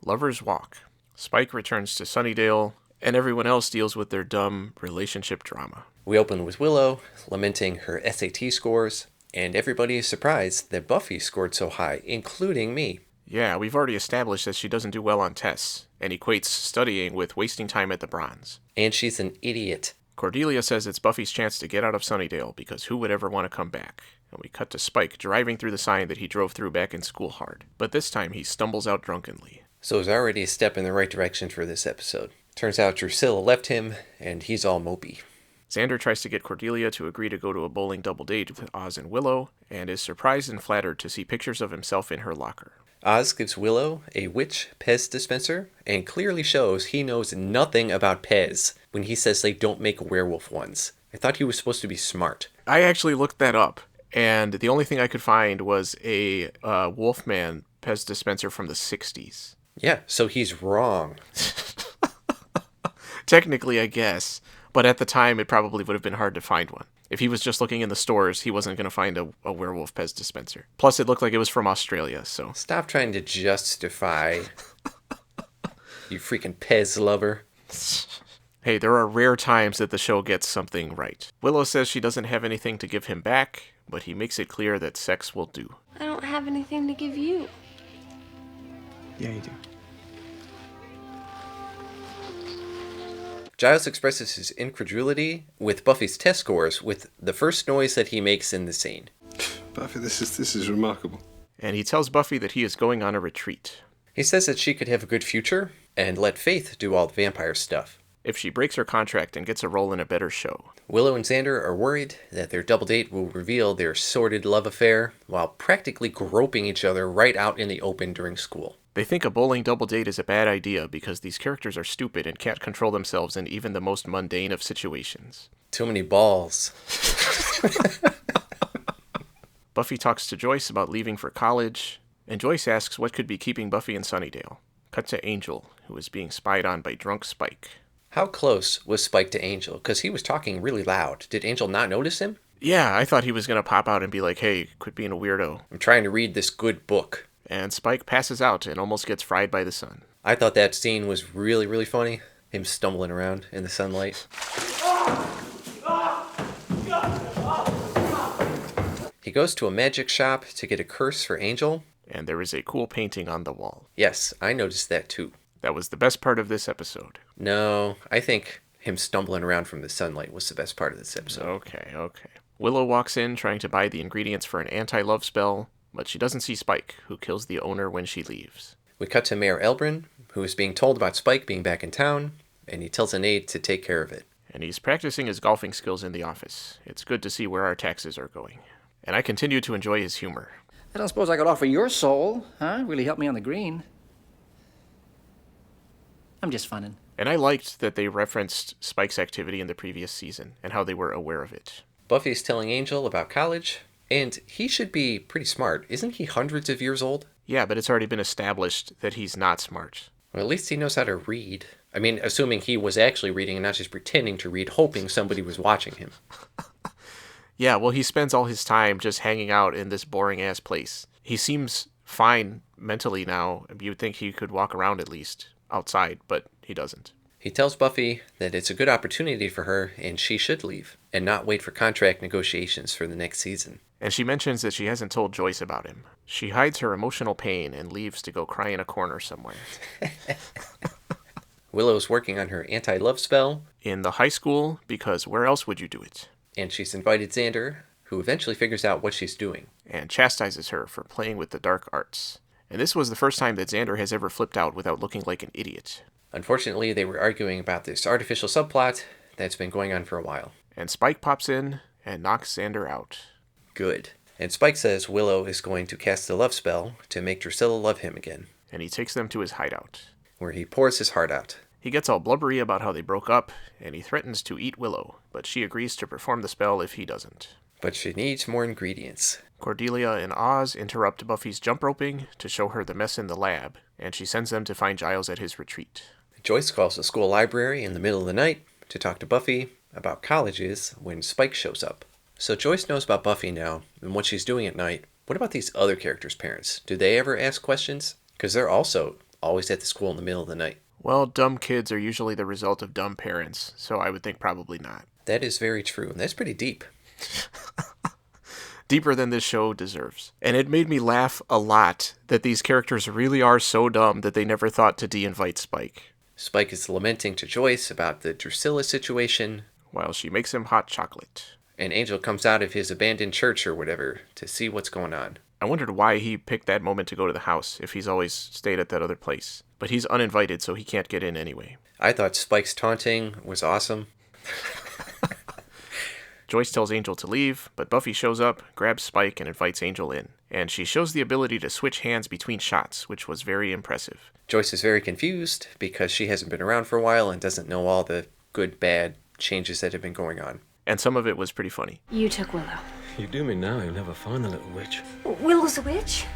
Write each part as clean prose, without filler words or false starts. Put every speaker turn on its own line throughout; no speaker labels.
Lovers walk. Spike returns to Sunnydale, and everyone else deals with their dumb relationship drama.
We open with Willow lamenting her SAT scores, and everybody is surprised that Buffy scored so high, including me.
Yeah, we've already established that she doesn't do well on tests, and equates studying with wasting time at the Bronze.
And she's an idiot.
Cordelia says it's Buffy's chance to get out of Sunnydale, because who would ever want to come back? And we cut to Spike driving through the sign that he drove through back in school hard. But this time he stumbles out drunkenly.
So it's already a step in the right direction for this episode. Turns out Drusilla left him, and he's all mopey.
Xander tries to get Cordelia to agree to go to a bowling double date with Oz and Willow, and is surprised and flattered to see pictures of himself in her locker.
Oz gives Willow a witch Pez dispenser, and clearly shows he knows nothing about Pez when he says they don't make werewolf ones. I thought he was supposed to be smart.
I actually looked that up, and the only thing I could find was a Wolfman Pez dispenser from the 60s.
Yeah, so he's wrong.
Technically, I guess. But at the time, it probably would have been hard to find one. If he was just looking in the stores, he wasn't going to find a werewolf Pez dispenser. Plus, it looked like it was from Australia, so...
Stop trying to justify, you freaking Pez lover.
Hey, there are rare times that the show gets something right. Willow says she doesn't have anything to give him back, but he makes it clear that sex will do.
I don't have anything to give you.
Yeah, you do.
Giles expresses his incredulity with Buffy's test scores with the first noise that he makes in the scene.
Buffy, this is remarkable.
And he tells Buffy that he is going on a retreat.
He says that she could have a good future and let Faith do all the vampire stuff.
If she breaks her contract and gets a role in a better show.
Willow and Xander are worried that their double date will reveal their sordid love affair while practically groping each other right out in the open during school.
They think a bowling double date is a bad idea because these characters are stupid and can't control themselves in even the most mundane of situations.
Too many balls.
Buffy talks to Joyce about leaving for college, and Joyce asks what could be keeping Buffy in Sunnydale. Cut to Angel, who is being spied on by drunk Spike.
How close was Spike to Angel? Because he was talking really loud. Did Angel not notice him?
Yeah, I thought he was going to pop out and be like, hey, quit being a weirdo.
I'm trying to read this good book.
And Spike passes out and almost gets fried by the sun.
I thought that scene was really, really funny. Him stumbling around in the sunlight. He goes to a magic shop to get a curse for Angel.
And there is a cool painting on the wall.
Yes, I noticed that too.
That was the best part of this episode.
No, I think him stumbling around from the sunlight was the best part of this episode.
Okay. Willow walks in trying to buy the ingredients for an anti-love spell, but she doesn't see Spike, who kills the owner when she leaves.
We cut to Mayor Elbrin, who is being told about Spike being back in town, and he tells an aide to take care of it.
And he's practicing his golfing skills in the office. It's good to see where our taxes are going. And I continue to enjoy his humor.
I don't suppose I could offer your soul, huh? Really help me on the green. I'm just funning.
And I liked that they referenced Spike's activity in the previous season, and how they were aware of it.
Buffy's telling Angel about college, and he should be pretty smart. Isn't he hundreds of years old?
Yeah, but it's already been established that he's not smart.
Well, at least he knows how to read. I mean, assuming he was actually reading and not just pretending to read, hoping somebody was watching him.
Yeah, well, he spends all his time just hanging out in this boring-ass place. He seems fine mentally now. You'd think he could walk around at least outside, but he doesn't.
He tells Buffy that it's a good opportunity for her and she should leave and not wait for contract negotiations for the next season.
And she mentions that she hasn't told Joyce about him. She hides her emotional pain and leaves to go cry in a corner somewhere.
Willow's working on her anti-love spell.
In the high school, because where else would you do it?
And she's invited Xander, who eventually figures out what she's doing.
And chastises her for playing with the dark arts. And this was the first time that Xander has ever flipped out without looking like an idiot.
Unfortunately, they were arguing about this artificial subplot that's been going on for a while.
And Spike pops in and knocks Xander out.
Good. And Spike says Willow is going to cast a love spell to make Drusilla love him again.
And he takes them to his hideout,
where he pours his heart out.
He gets all blubbery about how they broke up, and he threatens to eat Willow, but she agrees to perform the spell if he doesn't.
But she needs more ingredients.
Cordelia and Oz interrupt Buffy's jump roping to show her the mess in the lab, and she sends them to find Giles at his retreat.
Joyce calls the school library in the middle of the night to talk to Buffy about colleges when Spike shows up. So Joyce knows about Buffy now and what she's doing at night. What about these other characters' parents? Do they ever ask questions? Because they're also always at the school in the middle of the night.
Well, dumb kids are usually the result of dumb parents, so I would think probably not.
That is very true, and that's pretty deep.
Deeper than this show deserves. And it made me laugh a lot that these characters really are so dumb that they never thought to de-invite Spike.
Spike is lamenting to Joyce about the Drusilla situation,
While she makes him hot chocolate.
and Angel comes out of his abandoned church or whatever to see what's going on.
I wondered why he picked that moment to go to the house if he's always stayed at that other place. But he's uninvited, so he can't get in anyway.
I thought Spike's taunting was awesome.
Joyce tells Angel to leave, but Buffy shows up, grabs Spike, and invites Angel in. And she shows the ability to switch hands between shots, which was very impressive.
Joyce is very confused because she hasn't been around for a while and doesn't know all the good, bad changes that have been going on.
And some of it was pretty funny.
You took Willow.
You do me now, you'll never find the little witch.
Willow's a witch?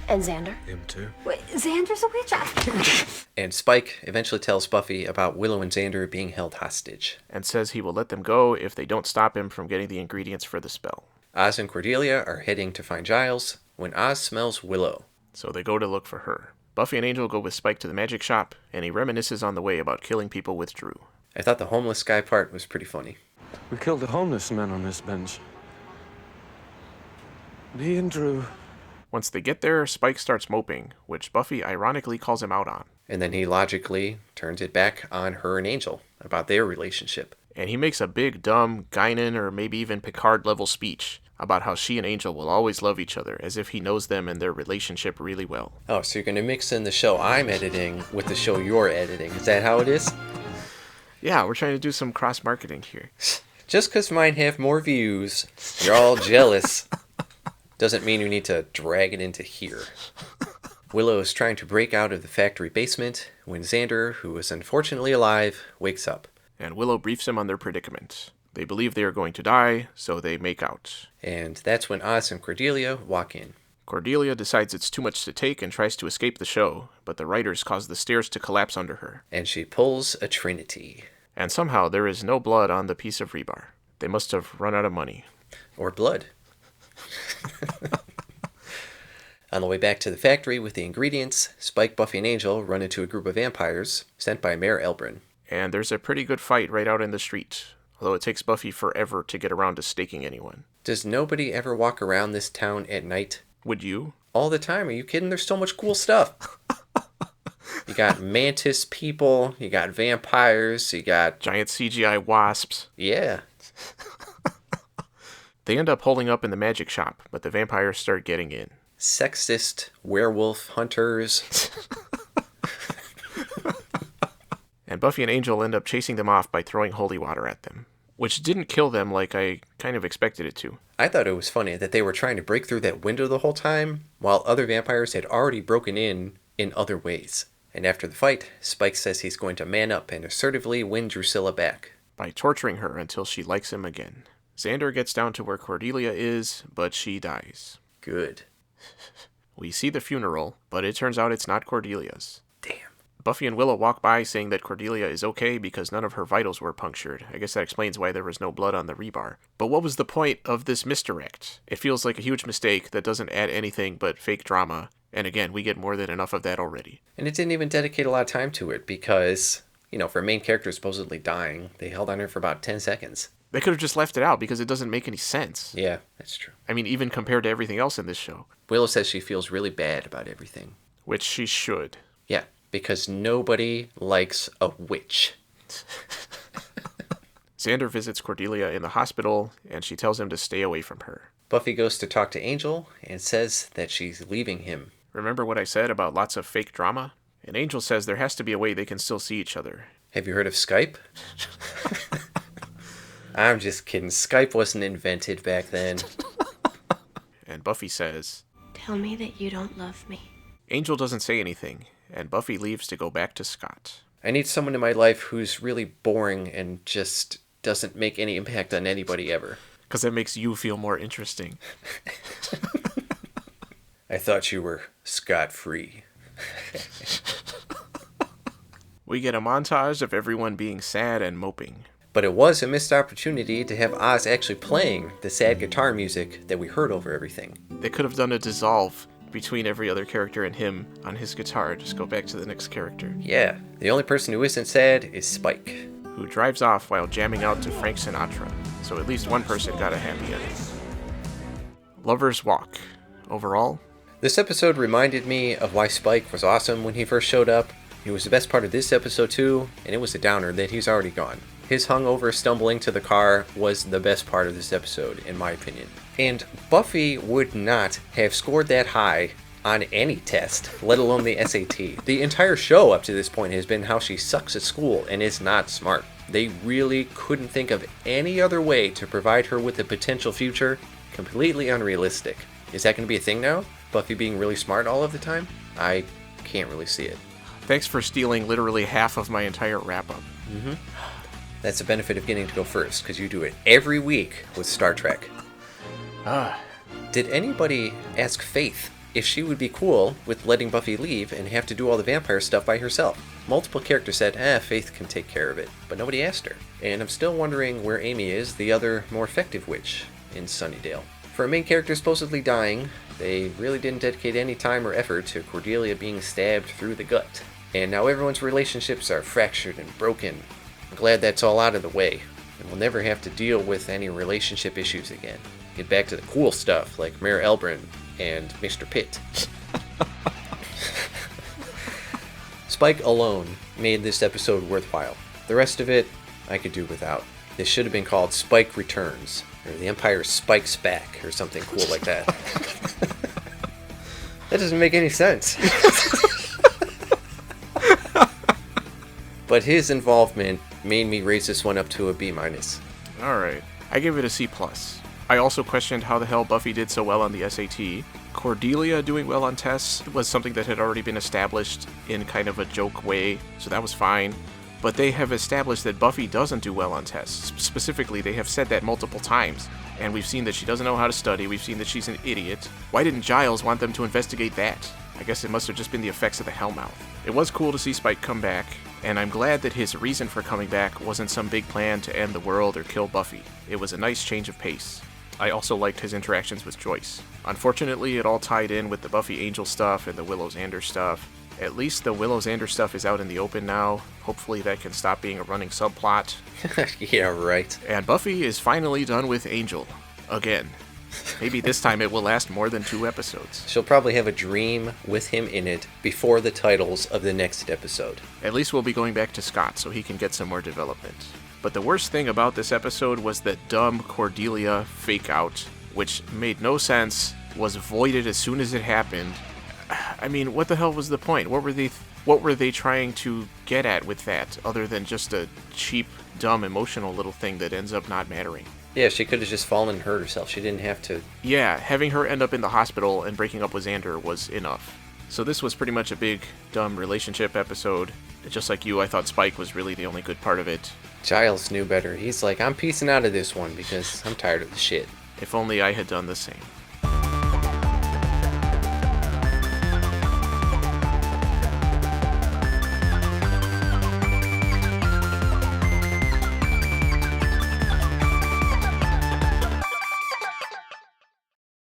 And Xander?
Him too.
Wait, Xander's a witch?
And Spike eventually tells Buffy about Willow and Xander being held hostage.
And says he will let them go if they don't stop him from getting the ingredients for the spell.
Oz and Cordelia are heading to find Giles when Oz smells Willow.
So they go to look for her. Buffy and Angel go with Spike to the magic shop, and he reminisces on the way about killing people with Drew.
I thought the homeless guy part was pretty funny.
We killed a homeless man on this bench. And he and Drew.
Once they get there, Spike starts moping, which Buffy ironically calls him out on.
And then he logically turns it back on her and Angel about their relationship.
And he makes a big, dumb, Guinan or maybe even Picard-level speech about how she and Angel will always love each other, as if he knows them and their relationship really well.
Oh, so you're going to mix in the show I'm editing with the show you're editing. Is that how it is?
Yeah, we're trying to do some cross-marketing here.
Just because mine have more views, you're all jealous. Doesn't mean you need to drag it into here. Willow is trying to break out of the factory basement when Xander, who is unfortunately alive, wakes up.
And Willow briefs him on their predicament. They believe they are going to die, so they make out.
And that's when Oz and Cordelia walk in.
Cordelia decides it's too much to take and tries to escape the show, but the writers cause the stairs to collapse under her.
And she pulls a trinity.
And somehow there is no blood on the piece of rebar. They must have run out of money.
Or blood. On the way back to the factory with the ingredients, Spike, Buffy, and Angel run into a group of vampires sent by Mayor Elbrin.
And there's a pretty good fight right out in the street, although it takes Buffy forever to get around to staking anyone.
Does nobody ever walk around this town at night?
Would you?
All the time. Are you kidding? There's so much cool stuff. You got mantis people, you got vampires, you got...
Giant CGI wasps.
Yeah.
They end up holding up in the magic shop, but the vampires start getting in.
Sexist werewolf hunters.
And Buffy and Angel end up chasing them off by throwing holy water at them, which didn't kill them like I kind of expected it to.
I thought it was funny that they were trying to break through that window the whole time, while other vampires had already broken in other ways. And after the fight, Spike says he's going to man up and assertively win Drusilla back.
By torturing her until she likes him again. Xander gets down to where Cordelia is, but she dies.
Good.
We see the funeral, but it turns out it's not Cordelia's.
Damn.
Buffy and Willow walk by saying that Cordelia is okay because none of her vitals were punctured. I guess that explains why there was no blood on the rebar. But what was the point of this misdirect? It feels like a huge mistake that doesn't add anything but fake drama. And again, we get more than enough of that already.
And it didn't even dedicate a lot of time to it because, for a main character supposedly dying, they held on her for about 10 seconds.
They could have just left it out because it doesn't make any sense.
Yeah, that's true.
I mean, even compared to everything else in this show.
Willow says she feels really bad about everything.
Which she should.
Yeah, because nobody likes a witch.
Xander visits Cordelia in the hospital, and she tells him to stay away from her.
Buffy goes to talk to Angel and says that she's leaving him.
Remember what I said about lots of fake drama? And Angel says there has to be a way they can still see each other.
Have you heard of Skype? I'm just kidding. Skype wasn't invented back then.
And Buffy says,
Tell me that you don't love me.
Angel doesn't say anything, and Buffy leaves to go back to Scott.
I need someone in my life who's really boring and just doesn't make any impact on anybody ever.
Because that makes you feel more interesting.
I thought you were scot-free.
We get a montage of everyone being sad and moping.
But it was a missed opportunity to have Oz actually playing the sad guitar music that we heard over everything.
They could have done a dissolve between every other character and him on his guitar. Just go back to the next character,
Yeah, the only person who isn't sad is Spike.
who drives off while jamming out to Frank Sinatra. So at least one person got a happy ending. Lover's Walk. Overall,
This episode reminded me of why Spike was awesome when he first showed up. He was the best part of this episode too, and it was a downer that he's already gone. His hungover stumbling to the car was the best part of this episode, in my opinion. And Buffy would not have scored that high on any test, let alone the SAT. The entire show up to this point has been how she sucks at school and is not smart. They really couldn't think of any other way to provide her with a potential future. Completely unrealistic. Is that going to be a thing now? Buffy being really smart all of the time? I can't really see it.
thanks for stealing literally half of my entire wrap-up.
That's the benefit of getting to go first, because you do it every week with Star Trek. Did anybody ask Faith if she would be cool with letting Buffy leave and have to do all the vampire stuff by herself? Multiple characters said, Faith can take care of it, but nobody asked her. And I'm still wondering where Amy is, the other, more effective witch in Sunnydale. For a main character supposedly dying, they really didn't dedicate any time or effort to Cordelia being stabbed through the gut. And now everyone's relationships are fractured and broken. I'm glad that's all out of the way, and we'll never have to deal with any relationship issues again. Get back to the cool stuff like Mayor Elbrun and Mr. Pitt. Spike alone made this episode worthwhile. The rest of it, I could do without. This should have been called Spike Returns, or The Empire Spikes Back, or something cool like that. That doesn't make any sense. But his involvement made me raise this one up to a B-.
Alright, I give it a C+. I also questioned how the hell Buffy did so well on the SAT. Cordelia doing well on tests was something that had already been established in kind of a joke way, so that was fine. But they have established that Buffy doesn't do well on tests. Specifically, they have said that multiple times. And we've seen that she doesn't know how to study, we've seen that she's an idiot. Why didn't Giles want them to investigate that? I guess it must have just been the effects of the Hellmouth. It was cool to see Spike come back, and I'm glad that his reason for coming back wasn't some big plan to end the world or kill Buffy. It was a nice change of pace. I also liked his interactions with Joyce. Unfortunately, it all tied in with the Buffy Angel stuff and the Willow Xander stuff. At least the Willow Xander stuff is out in the open now. Hopefully that can stop being a running subplot.
Yeah, right.
And Buffy is finally done with Angel. Again. Maybe this time it will last more than 2 episodes.
She'll probably have a dream with him in it before the titles of the next episode.
At least we'll be going back to Scott so he can get some more development. But the worst thing about this episode was that dumb Cordelia fake out, which made no sense, was voided as soon as it happened. I mean, what the hell was the point? What were they trying to get at with that, other than just a cheap, dumb, emotional little thing that ends up not mattering?
Yeah, she could have just fallen and hurt herself. She didn't have to.
Yeah, having her end up in the hospital and breaking up with Xander was enough. So this was pretty much a big, dumb relationship episode. Just like you, I thought Spike was really the only good part of it.
Giles knew better. He's like, I'm piecing out of this one because I'm tired of the shit.
If only I had done the same.